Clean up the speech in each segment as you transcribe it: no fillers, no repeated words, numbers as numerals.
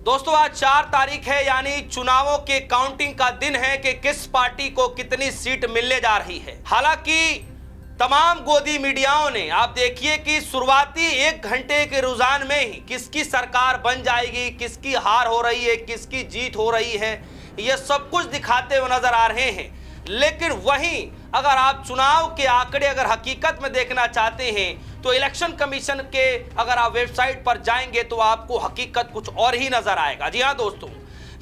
दोस्तों आज 4 तारीख है, यानी चुनावों के काउंटिंग का दिन है कि किस पार्टी को कितनी सीट मिलने जा रही है। हालांकि तमाम गोदी मीडियाओं ने आप देखिए कि शुरुआती 1 घंटे के रुझान में ही किसकी सरकार बन जाएगी, किसकी हार हो रही है, किसकी जीत हो रही है, यह सब कुछ दिखाते हुए नजर आ रहे हैं। लेकिन वहीं अगर आप चुनाव के आंकड़े अगर हकीकत में देखना चाहते हैं तो इलेक्शन कमीशन के अगर आप वेबसाइट पर जाएंगे तो आपको हकीकत कुछ और ही नजर आएगा। जी हाँ दोस्तों,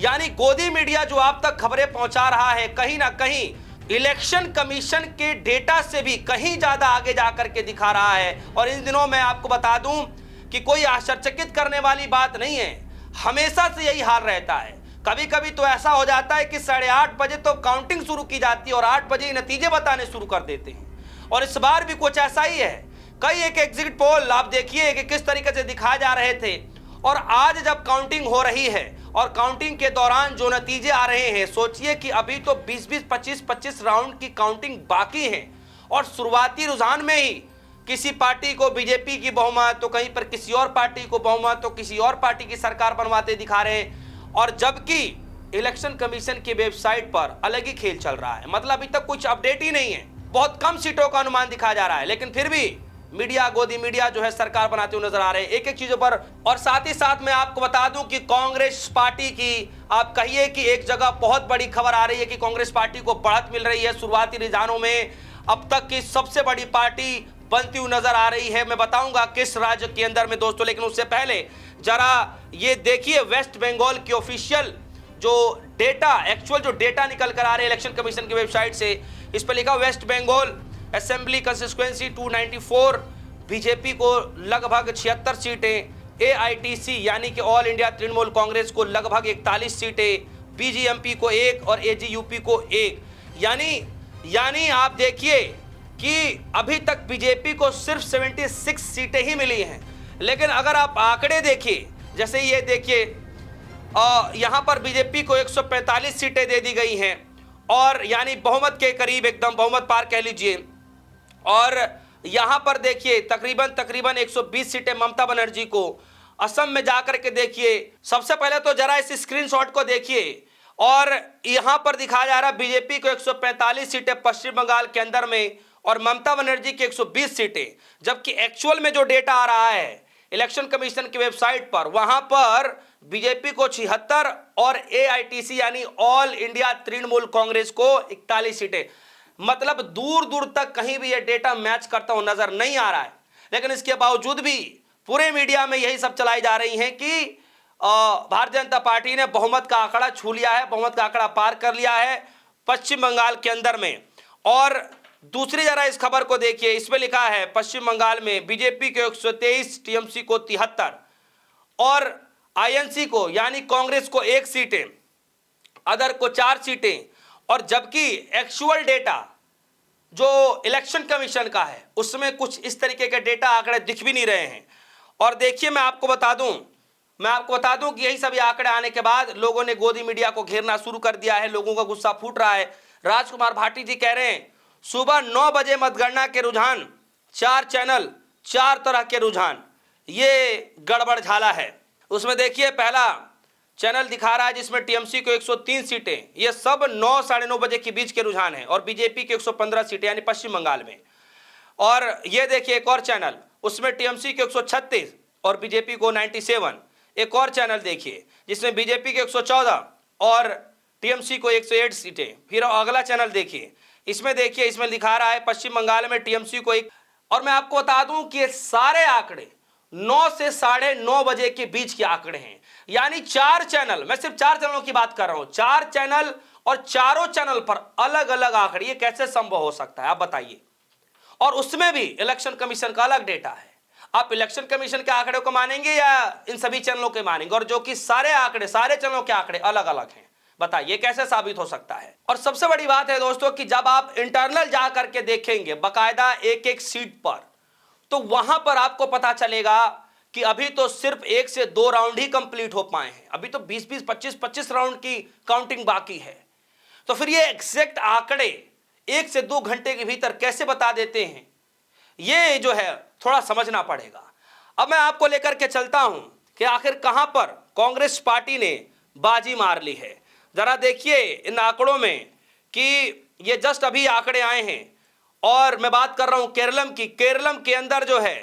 यानी गोदी मीडिया जो आप तक खबरें पहुंचा रहा है कहीं ना कहीं इलेक्शन कमीशन के डेटा से भी कहीं ज्यादा आगे जाकर के दिखा रहा है। और इन दिनों मैं आपको बता दूं कि कोई आश्चर्यचकित करने वाली बात नहीं है, हमेशा से यही हाल रहता है। कभी कभी तो ऐसा हो जाता है कि 8:30 बजे तो काउंटिंग शुरू की जाती है और 8 बजे ही नतीजे बताने शुरू कर देते हैं। और इस बार भी कुछ ऐसा ही है। कई एक एग्जिट पोल आप देखिए कि किस तरीके से दिखाए जा रहे थे, और आज जब काउंटिंग हो रही है और काउंटिंग के दौरान जो नतीजे आ रहे हैं, सोचिए कि अभी तो 20-20, 25-25 राउंड की काउंटिंग बाकी है और शुरुआती रुझान में ही किसी पार्टी को बीजेपी की बहुमत, तो कहीं पर किसी और पार्टी को बहुमत, तो किसी और पार्टी की सरकार बनवाते दिखा रहे हैं। और जबकि इलेक्शन कमीशन की वेबसाइट पर अलग ही खेल चल रहा है, मतलब अभी तक कुछ अपडेट ही नहीं है, बहुत कम सीटों का अनुमान दिखाया जा रहा है। लेकिन फिर भी मीडिया, गोदी मीडिया जो है सरकार बनाते हुए नजर आ रहे हैं एक एक चीजों पर। और साथ ही साथ मैं आपको बता दूं कि कांग्रेस पार्टी की आप कहिए कि एक जगह बहुत बड़ी खबर आ रही है कि कांग्रेस पार्टी को बढ़त मिल रही है। शुरुआती रुझानों में अब तक की सबसे बड़ी पार्टी बनती हुई नजर आ रही है। मैं बताऊंगा किस राज्य के अंदर में दोस्तों, लेकिन उससे पहले जरा ये देखिए वेस्ट बंगाल की ऑफिशियल जो डेटा, एक्चुअल जो डेटा निकल कर आ रहे हैं इलेक्शन कमीशन की वेबसाइट से। इस पर लिखा West Bengal assembly constituency 294, BJP को लगभग 76 सीटें, एआईटीसी यानी कि ऑल इंडिया तृणमूल कांग्रेस को लगभग 41 सीटें, बीजीएमपी को 1 और एजीयूपी को 1। यानी आप देखिए कि अभी तक बीजेपी को सिर्फ 76 सीटें ही मिली हैं। लेकिन अगर आप आंकड़े देखिए, जैसे ये देखिए यहां पर बीजेपी को 145 सीटें दे दी गई हैं और यानी बहुमत के करीब, एकदम बहुमत पार कह लीजिए। और यहां पर देखिए तकरीबन 120 सीटें ममता बनर्जी को। असम में जाकर के देखिए, सबसे पहले तो जरा इस स्क्रीनशॉट को देखिए, और यहां पर दिखाया जा रहा है बीजेपी को 145 सीटें पश्चिम बंगाल के अंदर में और ममता बनर्जी की 120 सीटें। जबकि एक्चुअल में जो डेटा आ रहा है इलेक्शन कमीशन की वेबसाइट पर, वहां पर बीजेपी को 76 और एआईटीसी यानी ऑल इंडिया तृणमूल कांग्रेस को 41 सीटें। मतलब दूर दूर तक कहीं भी यह डेटा मैच करता हुआ नजर नहीं आ रहा है। लेकिन इसके बावजूद भी पूरे मीडिया में यही सब चलाई जा रही हैं कि भारतीय जनता पार्टी ने बहुमत का आंकड़ा छू लिया है, बहुमत का आंकड़ा पार कर लिया है पश्चिम बंगाल के अंदर में। और दूसरी जरा इस खबर को देखिए, इसमें लिखा है पश्चिम बंगाल में बीजेपी को 123, टीएमसी को 73 और आईएनसी को यानी कांग्रेस को 1 सीटें, अदर को 4 सीटें। और जबकि एक्चुअल डेटा जो इलेक्शन कमीशन का है उसमें कुछ इस तरीके के डेटा आंकड़े दिख भी नहीं रहे हैं। और देखिए मैं आपको बता दूं कि यही सभी आंकड़े आने के बाद लोगों ने गोदी मीडिया को घेरना शुरू कर दिया है, लोगों का गुस्सा फूट रहा है। राजकुमार भाटी जी कह रहे हैं सुबह 9 बजे मतगणना के रुझान, 4 चैनल, 4 तरह के रुझान, ये गड़बड़ झाला है। उसमें देखिए पहला चैनल दिखा रहा है जिसमें टीएमसी को 103 सीटें, ये सब 9 साढ़े 9 बजे के बीच के रुझान है, और बीजेपी के 115 सीटें यानी पश्चिम बंगाल में। और ये देखिए एक और चैनल, उसमें टीएमसी के 136 और बीजेपी को 97। एक और चैनल देखिए जिसमें बीजेपी के 114 और टीएमसी को 108 सीटें। फिर अगला चैनल देखिए, इसमें देखिए इसमें दिखा रहा है पश्चिम बंगाल में टीएमसी को 1। और मैं आपको बता दूं कि ये सारे आंकड़े 9 से साढ़े 9 बजे के बीच के आंकड़े हैं। यानी 4 चैनल, मैं सिर्फ 4 चैनलों की बात कर रहा हूं, 4 चैनल और चारों चैनल पर अलग अलग आंकड़े, ये कैसे संभव हो सकता है आप बताइए। और उसमें भी इलेक्शन कमीशन का अलग डेटा है। आप इलेक्शन कमीशन के आंकड़े को मानेंगे या इन सभी चैनलों के मानेंगे, और जो कि सारे आंकड़े, सारे चैनलों के आंकड़े अलग अलग हैं। बताइए कैसे साबित हो सकता है। और सबसे बड़ी बात है दोस्तों कि जब आप इंटरनल जा करके देखेंगे बकायदा एक एक सीट पर, तो वहां पर आपको पता चलेगा कि अभी तो सिर्फ 1 से 2 राउंड ही कंप्लीट हो पाए हैं, अभी तो 20-20, 25-25 राउंड की काउंटिंग बाकी है। तो फिर ये एग्जैक्ट आंकड़े 1 से 2 घंटे के भीतर कैसे बता देते हैं, ये जो है थोड़ा समझना पड़ेगा। अब मैं आपको लेकर के चलता हूं कि आखिर कहां पर कांग्रेस पार्टी ने बाजी मार ली है। जरा देखिए इन आंकड़ों में कि ये जस्ट अभी आंकड़े आए हैं और मैं बात कर रहा हूं केरलम की। केरलम के अंदर जो है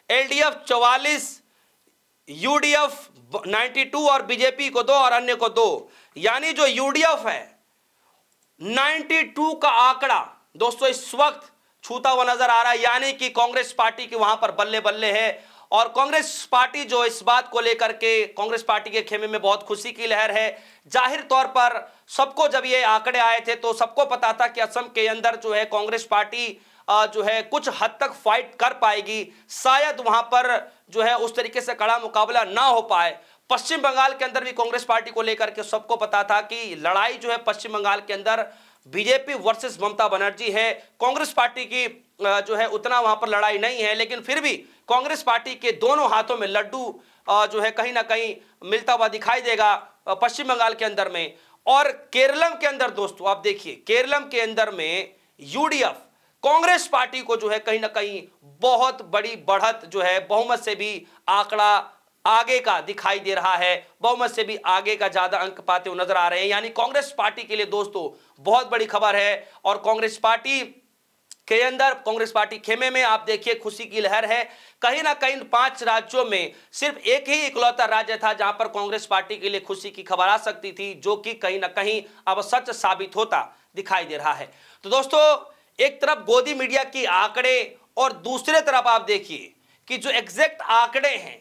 एलडीएफ 44, यूडीएफ 92 और बीजेपी को 2 और अन्य को 2, यानी जो यूडीएफ है 92 का आंकड़ा दोस्तों इस वक्त छूता हुआ नजर आ रहा है, यानी कि कांग्रेस पार्टी की वहां पर बल्ले बल्ले है। और कांग्रेस पार्टी जो इस बात को लेकर के कांग्रेस पार्टी के खेमे में बहुत खुशी की लहर है। जाहिर तौर पर सबको जब ये आंकड़े आए थे तो सबको पता था कि असम के अंदर जो है कांग्रेस पार्टी जो है कुछ हद तक फाइट कर पाएगी, शायद वहां पर जो है उस तरीके से कड़ा मुकाबला ना हो पाए। पश्चिम बंगाल के अंदर भी कांग्रेस पार्टी को लेकर के सबको पता था कि लड़ाई जो है पश्चिम बंगाल के अंदर बीजेपी वर्सेस ममता बनर्जी है। कांग्रेस पार्टी की जो है उतना वहां पर लड़ाई नहीं है, लेकिन फिर भी कांग्रेस पार्टी के दोनों हाथों में लड्डू जो है कहीं ना कहीं मिलता हुआ दिखाई देगा पश्चिम बंगाल के अंदर में। और केरलम के अंदर दोस्तों आप देखिए, केरलम के अंदर में यूडीएफ कांग्रेस पार्टी को जो है कहीं ना कहीं बहुत बड़ी बढ़त जो है बहुमत से भी आंकड़ा आगे का दिखाई दे रहा है, बहुमत से भी आगे का ज्यादा अंक पाते हुए नजर आ रहे हैं। यानी कांग्रेस पार्टी के लिए दोस्तों बहुत बड़ी खबर है। और कांग्रेस पार्टी के अंदर, कांग्रेस पार्टी खेमे में आप देखिए खुशी की लहर है। कहीं ना कहीं 5 राज्यों में सिर्फ एक ही इकलौता राज्य था जहां पर कांग्रेस पार्टी के लिए खुशी की खबर आ सकती थी, जो कि कहीं ना कहीं अब सच साबित होता दिखाई दे रहा है। तो दोस्तों एक तरफ गोदी मीडिया की आंकड़े और दूसरे तरफ आप देखिए कि जो एग्जैक्ट आंकड़े हैं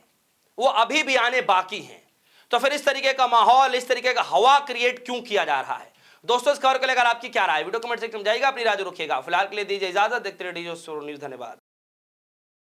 वो अभी भी आने बाकी हैं। तो फिर इस तरीके का माहौल, इस तरीके का हवा क्रिएट क्यों किया जा रहा है? दोस्तों इस खबर को लेकर आपकी क्या राय है? वीडियो कमेंट सेक्शन में जाइएगा, अपनी राय रखिएगा। फिलहाल के लिए दीजिए इजाजत, देखते रहिए न्यूज़। धन्यवाद।